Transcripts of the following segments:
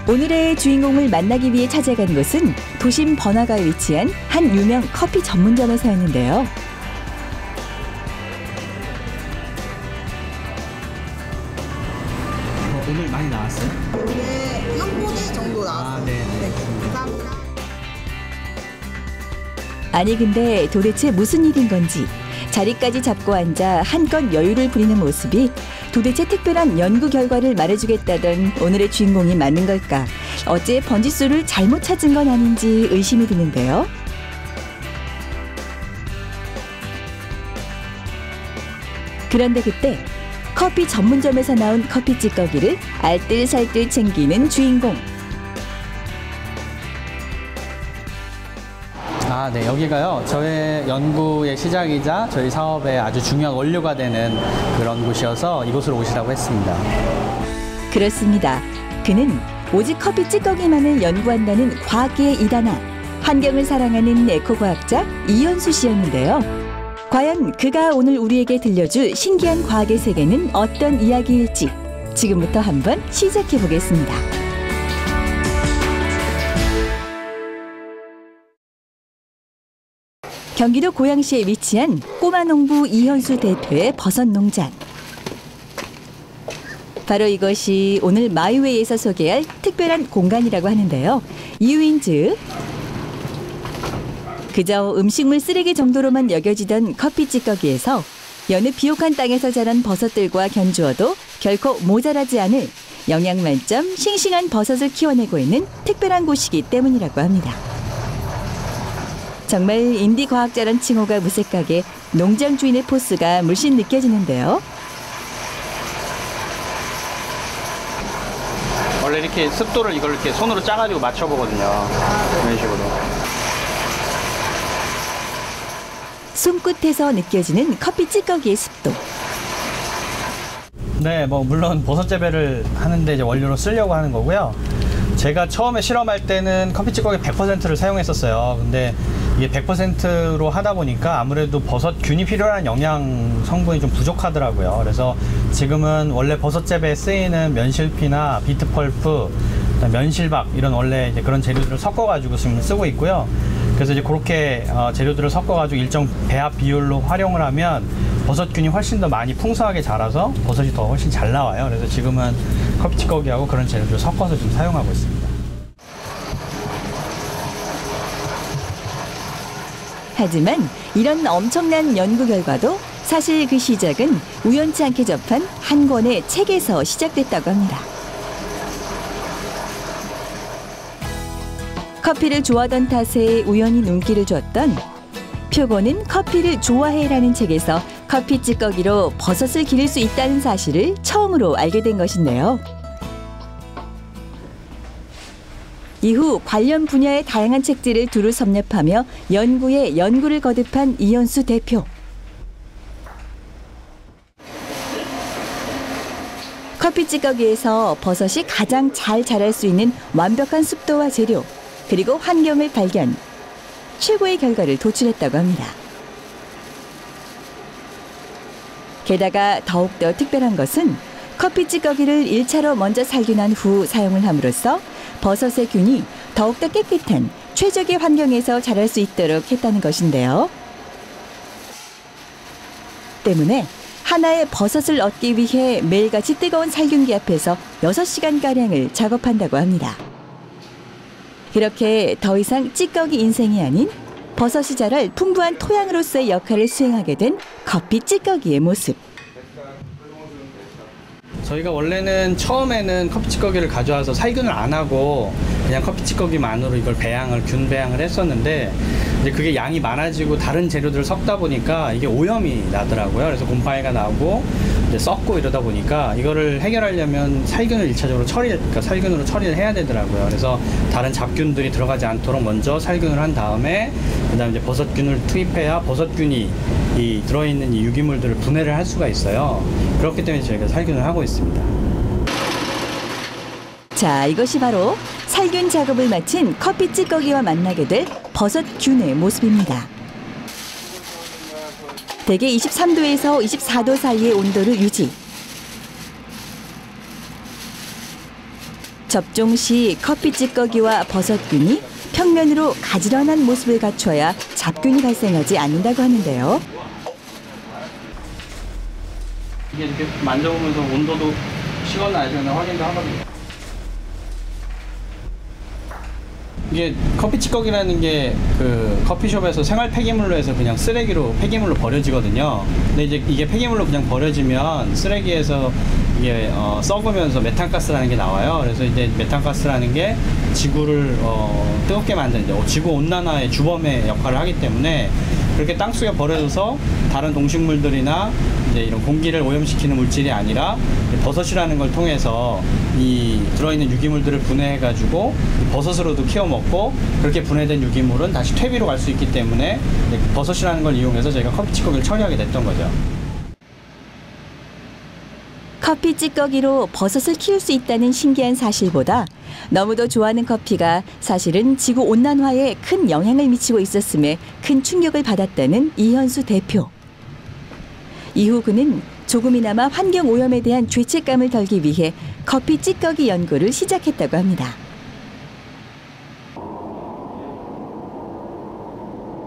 오늘의 주인공을 만나기 위해 찾아간 곳은 도심 번화가에 위치한 한 유명 커피 전문점에서였는데요. 오늘 많이 나왔어요? 네, 한 포대 정도 나왔어요. 네. 감사합니다. 아니 근데 도대체 무슨 일인 건지 자리까지 잡고 앉아 한껏 여유를 부리는 모습이 도대체 특별한 연구 결과를 말해주겠다던 오늘의 주인공이 맞는 걸까? 어째 번지수를 잘못 찾은 건 아닌지 의심이 드는데요. 그런데 그때 커피 전문점에서 나온 커피 찌꺼기를 알뜰살뜰 챙기는 주인공. 네. 여기가요. 저의 연구의 시작이자 저희 사업의 아주 중요한 원료가 되는 그런 곳이어서 이곳으로 오시라고 했습니다. 그렇습니다. 그는 오직 커피 찌꺼기만을 연구한다는 과학계의 이단아, 환경을 사랑하는 에코과학자 이현수 씨였는데요. 과연 그가 오늘 우리에게 들려줄 신기한 과학의 세계는 어떤 이야기일지 지금부터 한번 시작해 보겠습니다. 경기도 고양시에 위치한 꼬마농부 이현수 대표의 버섯 농장. 바로 이것이 오늘 마이웨이에서 소개할 특별한 공간이라고 하는데요. 이유인즉 그저 음식물 쓰레기 정도로만 여겨지던 커피 찌꺼기에서 여느 비옥한 땅에서 자란 버섯들과 견주어도 결코 모자라지 않을 영양 만점 싱싱한 버섯을 키워내고 있는 특별한 곳이기 때문이라고 합니다. 정말 인디 과학자란 칭호가 무색하게 농장 주인의 포스가 물씬 느껴지는데요. 원래 이렇게 습도를 이걸 이렇게 손으로 짜가지고 맞춰보거든요. 이런 식으로. 손끝에서 느껴지는 커피 찌꺼기의 습도. 네, 물론 버섯 재배를 하는데 이제 원료로 쓰려고 하는 거고요. 제가 처음에 실험할 때는 커피 찌꺼기 100%를 사용했었어요. 근데 이게 100%로 하다 보니까 아무래도 버섯균이 필요한 영양 성분이 좀 부족하더라고요. 그래서 지금은 원래 버섯 재배에 쓰이는 면실피나 비트펄프, 면실박 이런 원래 이제 그런 재료들을 섞어가지고 지금 쓰고 있고요. 그래서 이제 그렇게 재료들을 섞어가지고 일정 배합 비율로 활용을 하면 버섯균이 훨씬 더 많이 풍성하게 자라서 버섯이 더 훨씬 잘 나와요. 그래서 지금은 커피 찌꺼기하고 그런 재료들을 섞어서 좀 사용하고 있습니다. 하지만 이런 엄청난 연구 결과도 사실 그 시작은 우연치 않게 접한 한 권의 책에서 시작됐다고 합니다. 커피를 좋아하던 탓에 우연히 눈길을 줬던 표고는 커피를 좋아해라는 책에서 커피 찌꺼기로 버섯을 기를 수 있다는 사실을 처음으로 알게 된 것인데요. 이후 관련 분야의 다양한 책들을 두루 섭렵하며 연구에 연구를 거듭한 이현수 대표. 커피 찌꺼기에서 버섯이 가장 잘 자랄 수 있는 완벽한 습도와 재료, 그리고 환경을 발견, 최고의 결과를 도출했다고 합니다. 게다가 더욱더 특별한 것은 커피 찌꺼기를 1차로 먼저 살균한 후 사용을 함으로써 버섯의 균이 더욱더 깨끗한 최적의 환경에서 자랄 수 있도록 했다는 것인데요. 때문에 하나의 버섯을 얻기 위해 매일같이 뜨거운 살균기 앞에서 6시간가량을 작업한다고 합니다. 그렇게 더 이상 찌꺼기 인생이 아닌 버섯이 자랄 풍부한 토양으로서의 역할을 수행하게 된 커피 찌꺼기의 모습. 저희가 원래는 처음에는 커피 찌꺼기를 가져와서 살균을 안 하고 그냥 커피 찌꺼기만으로 이걸 균 배양을 했었는데 이제 그게 양이 많아지고 다른 재료들을 섞다 보니까 이게 오염이 나더라고요. 그래서 곰팡이가 나고 이제 썩고 이러다 보니까 이거를 해결하려면 살균을 1차적으로 살균으로 처리를 해야 되더라고요. 그래서 다른 잡균들이 들어가지 않도록 먼저 살균을 한 다음에 그다음에 이제 버섯균을 투입해야 버섯균이 이 들어있는 이 유기물들을 분해를 할 수가 있어요. 그렇기 때문에 저희가 살균을 하고 있습니다. 자, 이것이 바로 살균 작업을 마친 커피 찌꺼기와 만나게 될 버섯균의 모습입니다. 대개 23도에서 24도 사이의 온도를 유지. 접종 시 커피 찌꺼기와 버섯균이 평면으로 가지런한 모습을 갖춰야 잡균이 발생하지 않는다고 하는데요. 이게 이렇게 만져보면서 온도도 식었나 안 식었나 확인도 하거든요. 이게 커피 찌꺼기라는 게 그 커피숍에서 생활 폐기물로 해서 그냥 쓰레기로 폐기물로 버려지거든요. 근데 이제 이게 폐기물로 그냥 버려지면 쓰레기에서 이게 썩으면서 메탄가스라는 게 나와요. 그래서 이제 메탄가스라는 게 지구를 뜨겁게 만드는 이제 지구 온난화의 주범의 역할을 하기 때문에 그렇게 땅속에 버려져서 다른 동식물들이나 이제 이런 공기를 오염시키는 물질이 아니라 버섯이라는 걸 통해서 이 들어있는 유기물들을 분해해가지고 버섯으로도 키워 먹고 그렇게 분해된 유기물은 다시 퇴비로 갈 수 있기 때문에 버섯이라는 걸 이용해서 저희가 커피 찌꺼기를 처리하게 됐던 거죠. 커피 찌꺼기로 버섯을 키울 수 있다는 신기한 사실보다 너무도 좋아하는 커피가 사실은 지구 온난화에 큰 영향을 미치고 있었음에 큰 충격을 받았다는 이현수 대표. 이후 그는 조금이나마 환경 오염에 대한 죄책감을 덜기 위해 커피 찌꺼기 연구를 시작했다고 합니다.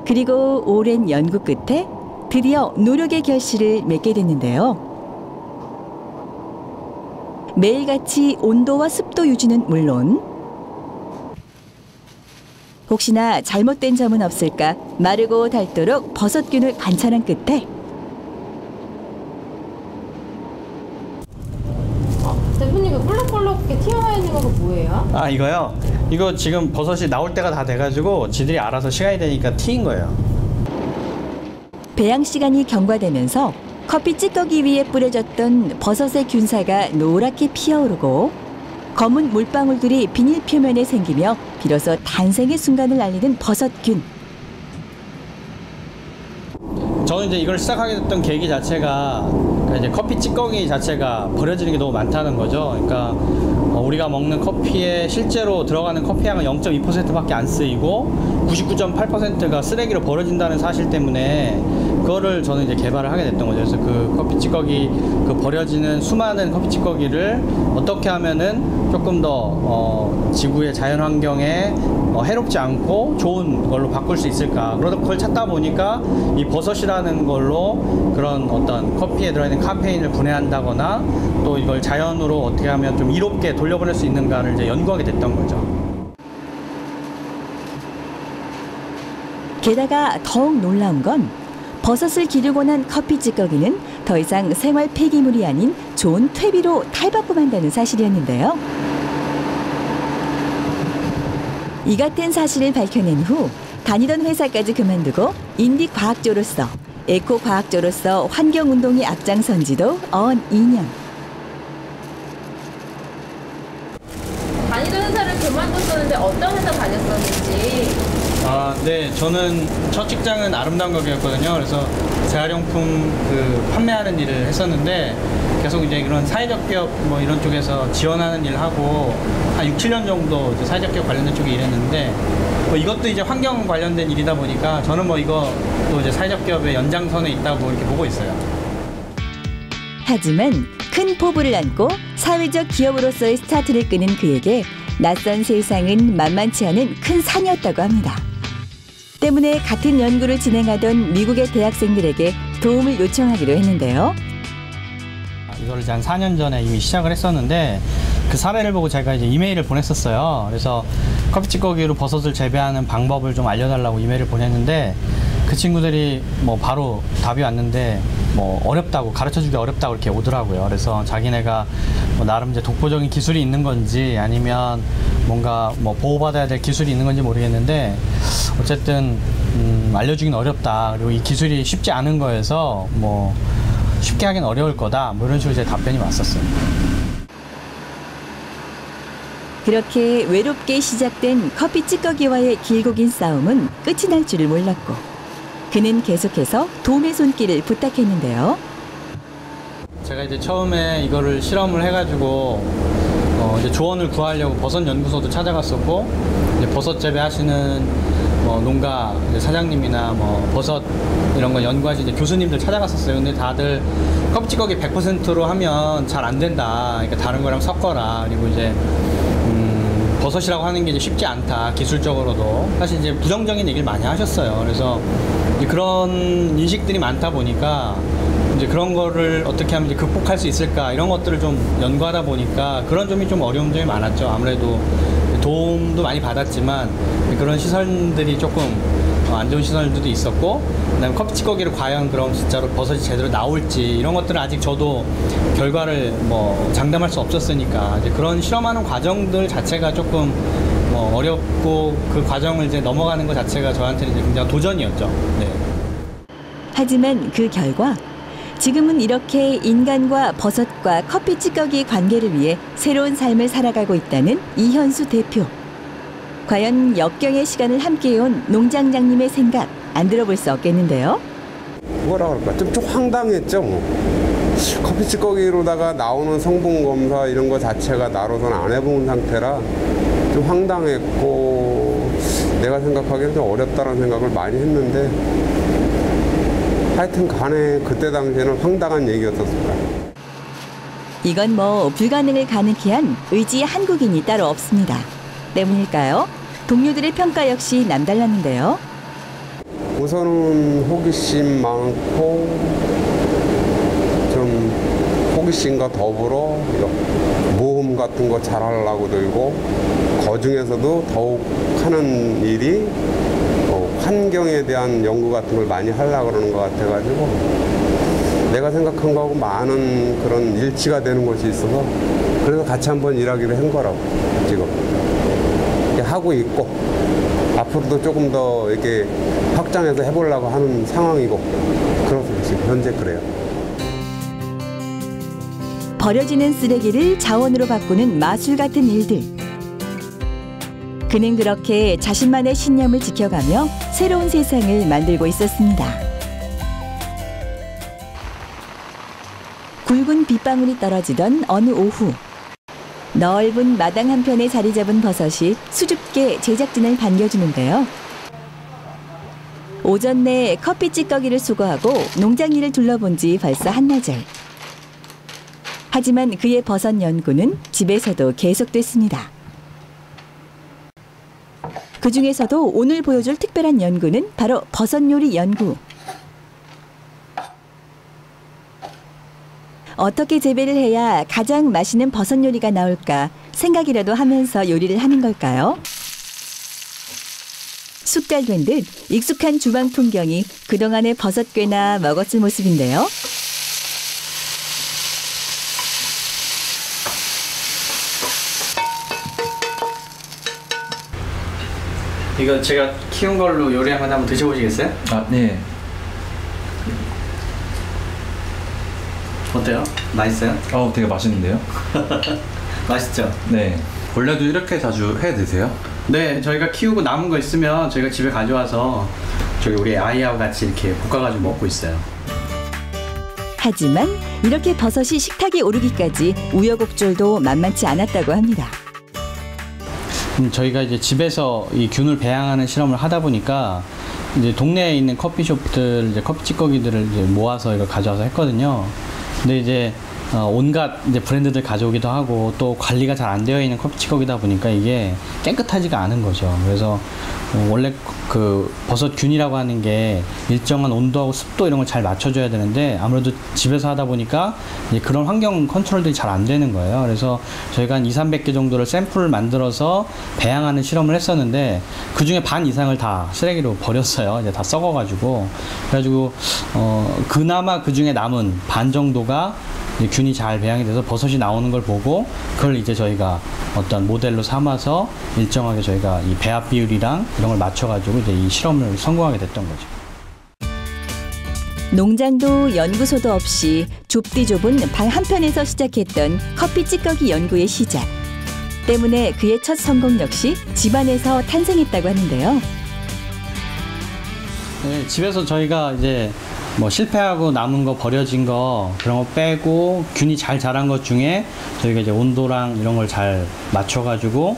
그리고 오랜 연구 끝에 드디어 노력의 결실을 맺게 됐는데요. 매일같이 온도와 습도 유지는 물론 혹시나 잘못된 점은 없을까 마르고 닳도록 버섯균을 관찰한 끝에 대표님 그 볼록볼록하게 튀어나와 있는 거 뭐예요? 아, 이거요? 이거 지금 버섯이 나올 때가 다 돼가지고 지들이 알아서 시간이 되니까 튀인 거예요. 배양 시간이 경과되면서 커피 찌꺼기 위에 뿌려졌던 버섯의 균사가 노랗게 피어오르고 검은 물방울들이 비닐 표면에 생기며 비로소 탄생의 순간을 알리는 버섯균. 저는 이제 이걸 시작하게 됐던 계기 자체가 이제 커피 찌꺼기 자체가 버려지는 게 너무 많다는 거죠. 그러니까 우리가 먹는 커피에 실제로 들어가는 커피향은 0.2%밖에 안 쓰이고 99.8%가 쓰레기로 버려진다는 사실 때문에 그거를 저는 이제 개발을 하게 됐던 거죠. 그래서 그 커피 찌꺼기, 그 버려지는 수많은 커피 찌꺼기를 어떻게 하면은 조금 더 지구의 자연 환경에 해롭지 않고 좋은 걸로 바꿀 수 있을까. 그러다 그걸 찾다 보니까 이 버섯이라는 걸로 그런 어떤 커피에 들어있는 카페인을 분해한다거나 또 이걸 자연으로 어떻게 하면 좀 이롭게 돌려보낼 수 있는가를 이제 연구하게 됐던 거죠. 게다가 더욱 놀라운 건 버섯을 기르고 난 커피 찌꺼기는 더 이상 생활 폐기물이 아닌 좋은 퇴비로 탈바꿈한다는 사실이었는데요. 이 같은 사실을 밝혀낸 후 다니던 회사까지 그만두고 인디 과학조로서 에코 과학조로서 환경운동에 앞장선 지도 언 2년. 다니던 회사를 그만뒀었는데 어떤 회사 다녔었는지. 아, 네. 저는 첫 직장은 아름다운 가게였거든요. 그래서 재활용품 판매하는 일을 했었는데 계속 이제 그런 사회적 기업 뭐 이런 쪽에서 지원하는 일을 하고 한 6, 7년 정도 이제 사회적 기업 관련된 쪽에 일했는데 뭐 이것도 이제 환경 관련된 일이다 보니까 저는 뭐 이것도 이제 사회적 기업의 연장선에 있다고 이렇게 보고 있어요. 하지만 큰 포부를 안고 사회적 기업으로서의 스타트를 끄는 그에게 낯선 세상은 만만치 않은 큰 산이었다고 합니다. 때문에 같은 연구를 진행하던 미국의 대학생들에게 도움을 요청하기로 했는데요. 이거를 이제 한 4년 전에 이미 시작을 했었는데 그 사례를 보고 제가 이제 이메일을 보냈었어요. 그래서 커피 찌꺼기로 버섯을 재배하는 방법을 좀 알려달라고 이메일을 보냈는데 그 친구들이 뭐 바로 답이 왔는데 뭐 어렵다고, 가르쳐주기 어렵다고 이렇게 오더라고요. 그래서 자기네가 뭐 나름 이제 독보적인 기술이 있는 건지 아니면 뭔가 뭐 보호받아야 될 기술이 있는 건지 모르겠는데 어쨌든 알려주긴 어렵다. 그리고 이 기술이 쉽지 않은 거여서 뭐 쉽게 하긴 어려울 거다. 뭐 이런 식으로 제 답변이 왔었어요. 그렇게 외롭게 시작된 커피 찌꺼기와의 길고 긴 싸움은 끝이 날 줄을 몰랐고 그는 계속해서 도움의 손길을 부탁했는데요. 제가 이제 처음에 이거를 실험을 해가지고 이제 조언을 구하려고 버섯 연구소도 찾아갔었고 이제 버섯 재배하시는 뭐 농가 이제 사장님이나 뭐 버섯 이런 거 연구하시는 교수님들 찾아갔었어요. 근데 다들 커피 찌꺼기 100%로 하면 잘 안 된다. 그러니까 다른 거랑 섞어라. 그리고 이제 버섯이라고 하는 게 이제 쉽지 않다, 기술적으로도. 사실 이제 부정적인 얘기를 많이 하셨어요. 그래서 이제 그런 인식들이 많다 보니까 이제 그런 거를 어떻게 하면 이제 극복할 수 있을까, 이런 것들을 좀 연구하다 보니까 그런 점이 좀 어려운 점이 많았죠. 아무래도 도움도 많이 받았지만 그런 시설들이 조금 안 좋은 시설들도 있었고, 그다음에 커피 찌꺼기를 과연 그럼 진짜로 버섯이 제대로 나올지, 이런 것들은 아직 저도 결과를 뭐 장담할 수 없었으니까 이제 그런 실험하는 과정들 자체가 조금 뭐 어렵고, 그 과정을 이제 넘어가는 것 자체가 저한테는 이제 굉장히 도전이었죠. 네. 하지만 그 결과 지금은 이렇게 인간과 버섯과 커피 찌꺼기의 관계를 위해 새로운 삶을 살아가고 있다는 이현수 대표. 과연 역경의 시간을 함께해온 농장장님의 생각 안 들어볼 수 없겠는데요. 뭐라 그럴까, 좀 황당했죠. 뭐. 커피 찌꺼기로다가 나오는 성분 검사 이런 거 자체가 나로서는 안 해본 상태라 좀 황당했고, 내가 생각하기에는 좀 어렵다는 생각을 많이 했는데, 하여튼 간에 그때 당시에는 황당한 얘기였었습니다. 이건 뭐 불가능을 가능케 한 의지의 한국인이 따로 없습니다. 때문일까요? 동료들의 평가 역시 남달랐는데요. 우선은 호기심 많고, 좀 호기심과 더불어 모험 같은 거 잘하려고 들고, 그 중에서도 더욱 하는 일이 환경에 대한 연구 같은 걸 많이 하려고 그러는 것 같아가지고, 내가 생각한 거하고 많은 그런 일치가 되는 것이 있어서, 그래서 같이 한번 일하기로 한 거라고 지금 하고 있고, 앞으로도 조금 더 이렇게 확장해서 해보려고 하는 상황이고, 그렇습니다. 지금 현재 그래요. 버려지는 쓰레기를 자원으로 바꾸는 마술 같은 일들. 그는 그렇게 자신만의 신념을 지켜가며 새로운 세상을 만들고 있었습니다. 굵은 빗방울이 떨어지던 어느 오후, 넓은 마당 한편에 자리 잡은 버섯이 수줍게 제작진을 반겨주는데요. 오전 내 커피 찌꺼기를 수거하고 농장 일을 둘러본 지 벌써 한나절. 하지만 그의 버섯 연구는 집에서도 계속됐습니다. 그 중에서도 오늘 보여줄 특별한 연구는 바로 버섯 요리 연구. 어떻게 재배를 해야 가장 맛있는 버섯 요리가 나올까 생각이라도 하면서 요리를 하는 걸까요? 숙달된 듯 익숙한 주방 풍경이 그동안의 버섯괴나 먹었을 모습인데요. 이거 제가 키운 걸로 요리하면 한번 드셔보시겠어요? 아, 네. 어때요? 맛있어요? 되게 맛있는데요? 맛있죠? 네. 원래도 이렇게 자주 해 드세요? 네, 저희가 키우고 남은 거 있으면 저희가 집에 가져와서 저희 우리 아이하고 같이 이렇게 볶아가지고 먹고 있어요. 하지만 이렇게 버섯이 식탁에 오르기까지 우여곡절도 만만치 않았다고 합니다. 저희가 이제 집에서 이 균을 배양하는 실험을 하다 보니까 이제 동네에 있는 커피숍들 이제 커피 찌꺼기들을 이제 모아서 이걸 가져와서 했거든요. 근데 이제 온갖 이제 브랜드들 가져오기도 하고, 또 관리가 잘 안 되어 있는 커피 찌꺼기다 보니까 이게 깨끗하지가 않은 거죠. 그래서 원래 그 버섯 균이라고 하는 게 일정한 온도하고 습도 이런 걸 잘 맞춰줘야 되는데, 아무래도 집에서 하다 보니까 이제 그런 환경 컨트롤들이 잘 안 되는 거예요. 그래서 저희가 한 200~300개 정도를 샘플을 만들어서 배양하는 실험을 했었는데, 그 중에 반 이상을 다 쓰레기로 버렸어요. 이제 다 썩어가지고. 그래가지고 그나마 그 중에 남은 반 정도가 균이 잘 배양이 돼서 버섯이 나오는 걸 보고, 그걸 이제 저희가 어떤 모델로 삼아서 일정하게 저희가 이 배합 비율이랑 이런 걸 맞춰가지고 이제 이 실험을 성공하게 됐던 거죠. 농장도 연구소도 없이 좁디 좁은 방 한편에서 시작했던 커피 찌꺼기 연구의 시작. 때문에 그의 첫 성공 역시 집안에서 탄생했다고 하는데요. 네, 집에서 저희가 이제 뭐 실패하고 남은 거, 버려진 거, 그런 거 빼고 균이 잘 자란 것 중에 저희가 이제 온도랑 이런 걸 잘 맞춰가지고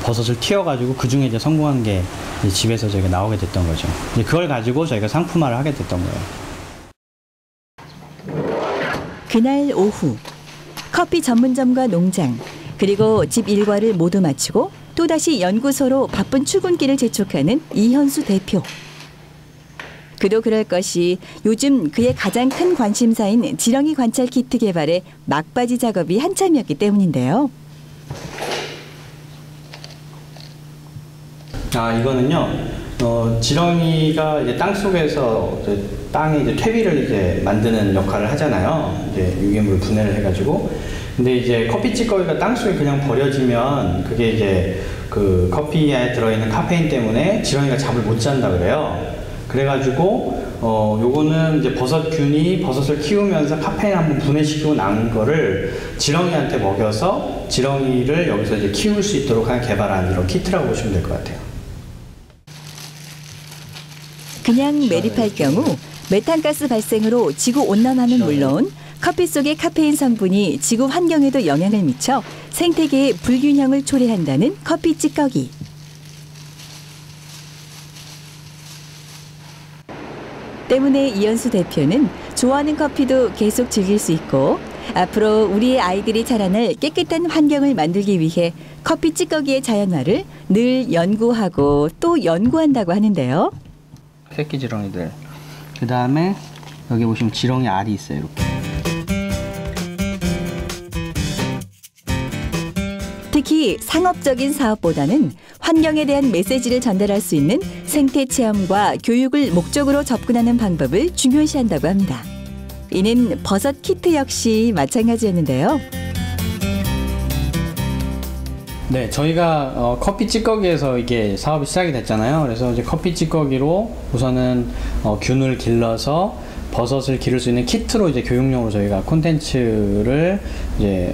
버섯을 튀어가지고 그 중에 이제 성공한 게 이제 집에서 저희가 나오게 됐던 거죠. 이제 그걸 가지고 저희가 상품화를 하게 됐던 거예요. 그날 오후 커피 전문점과 농장 그리고 집 일과를 모두 마치고 또다시 연구소로 바쁜 출근길을 재촉하는 이현수 대표. 그도 그럴 것이 요즘 그의 가장 큰 관심사인 지렁이 관찰 키트 개발에 막바지 작업이 한참이었기 때문인데요. 이거는요. 지렁이가 이제 땅 속에서 이제 땅에 이제 퇴비를 이제 만드는 역할을 하잖아요. 이제 유기물 분해를 해가지고. 근데 이제 커피 찌꺼기가 땅 속에 그냥 버려지면 그게 이제 그 커피에 들어있는 카페인 때문에 지렁이가 잠을 못 잔다 그래요. 그래가지고 요거는 이제 버섯균이 버섯을 키우면서 카페인 한번 분해시키고 난 거를 지렁이한테 먹여서 지렁이를 여기서 이제 키울 수 있도록 하는 개발한 이런 키트라고 보시면 될 것 같아요. 그냥 매립할 경우 메탄가스 발생으로 지구 온난화는 물론 커피 속의 카페인 성분이 지구 환경에도 영향을 미쳐 생태계의 불균형을 초래한다는 커피 찌꺼기. 때문에 이현수 대표는 좋아하는 커피도 계속 즐길 수 있고 앞으로 우리의 아이들이 자라날 깨끗한 환경을 만들기 위해 커피 찌꺼기의 자연화를 늘 연구하고 또 연구한다고 하는데요. 새끼 지렁이들. 그 다음에 여기 보시면 지렁이 알이 있어요. 이렇게. 특히 상업적인 사업보다는 환경에 대한 메시지를 전달할 수 있는 생태 체험과 교육을 목적으로 접근하는 방법을 중요시한다고 합니다. 이는 버섯 키트 역시 마찬가지였는데요. 네, 저희가 커피 찌꺼기에서 이게 사업이 시작이 됐잖아요. 그래서 이제 커피 찌꺼기로 우선은 균을 길러서 버섯을 기를 수 있는 키트로 이제 교육용으로 저희가 콘텐츠를 이제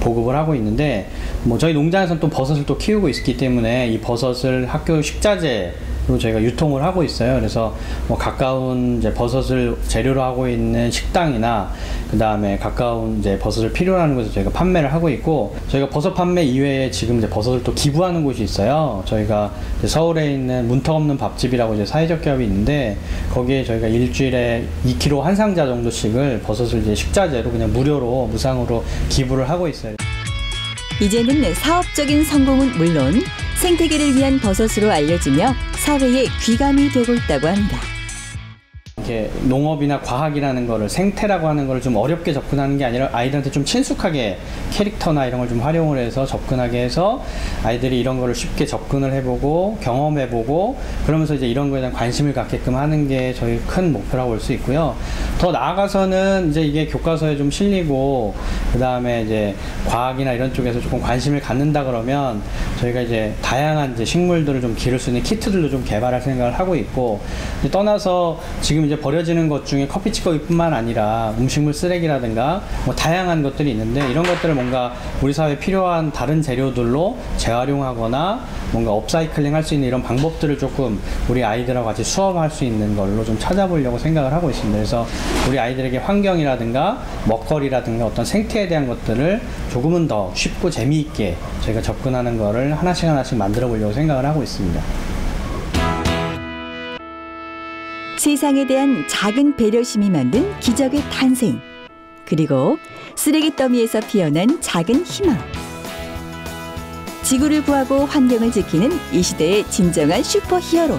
보급을 하고 있는데, 뭐 저희 농장에서는 또 버섯을 또 키우고 있기 때문에 이 버섯을 학교 식자재로 저희가 유통을 하고 있어요. 그래서 뭐 가까운 이제 버섯을 재료로 하고 있는 식당이나 그 다음에 가까운 이제 버섯을 필요로 하는 곳에서 저희가 판매를 하고 있고, 저희가 버섯 판매 이외에 지금 이제 버섯을 또 기부하는 곳이 있어요. 저희가 이제 서울에 있는 문턱 없는 밥집이라고 이제 사회적 기업이 있는데, 거기에 저희가 일주일에 2kg 한 상자 정도씩을 버섯을 이제 식자재로 그냥 무료로 무상으로 기부를 하고 있어요. 이제는 사업적인 성공은 물론 생태계를 위한 버섯으로 알려지며 사회의 귀감이 되고 있다고 합니다. 이렇게 농업이나 과학이라는 거를, 생태라고 하는 거를 좀 어렵게 접근하는 게 아니라 아이들한테 좀 친숙하게 캐릭터나 이런 걸 좀 활용을 해서 접근하게 해서 아이들이 이런 거를 쉽게 접근을 해보고 경험해보고 그러면서 이제 이런 거에 대한 관심을 갖게끔 하는 게 저희 큰 목표라고 볼 수 있고요. 더 나아가서는 이제 이게 교과서에 좀 실리고 그 다음에 이제 과학이나 이런 쪽에서 조금 관심을 갖는다 그러면 저희가 이제 다양한 이제 식물들을 좀 기를 수 있는 키트들도 좀 개발할 생각을 하고 있고, 떠나서 지금 이제 버려지는 것 중에 커피 찌꺼기뿐만 아니라 음식물 쓰레기라든가 뭐 다양한 것들이 있는데, 이런 것들을 뭔가 우리 사회에 필요한 다른 재료들로 재활용하거나 뭔가 업사이클링 할 수 있는 이런 방법들을 조금 우리 아이들하고 같이 수업할 수 있는 걸로 좀 찾아보려고 생각을 하고 있습니다. 그래서 우리 아이들에게 환경이라든가 먹거리라든가 어떤 생태에 대한 것들을 조금은 더 쉽고 재미있게 저희가 접근하는 거를 하나씩 하나씩 만들어 보려고 생각을 하고 있습니다. 세상에 대한 작은 배려심이 만든 기적의 탄생. 그리고 쓰레기 더미에서 피어난 작은 희망. 지구를 구하고 환경을 지키는 이 시대의 진정한 슈퍼히어로.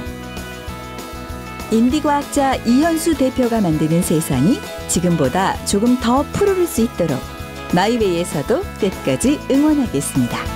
인디과학자 이현수 대표가 만드는 세상이 지금보다 조금 더 푸르를 수 있도록 마이웨이에서도 끝까지 응원하겠습니다.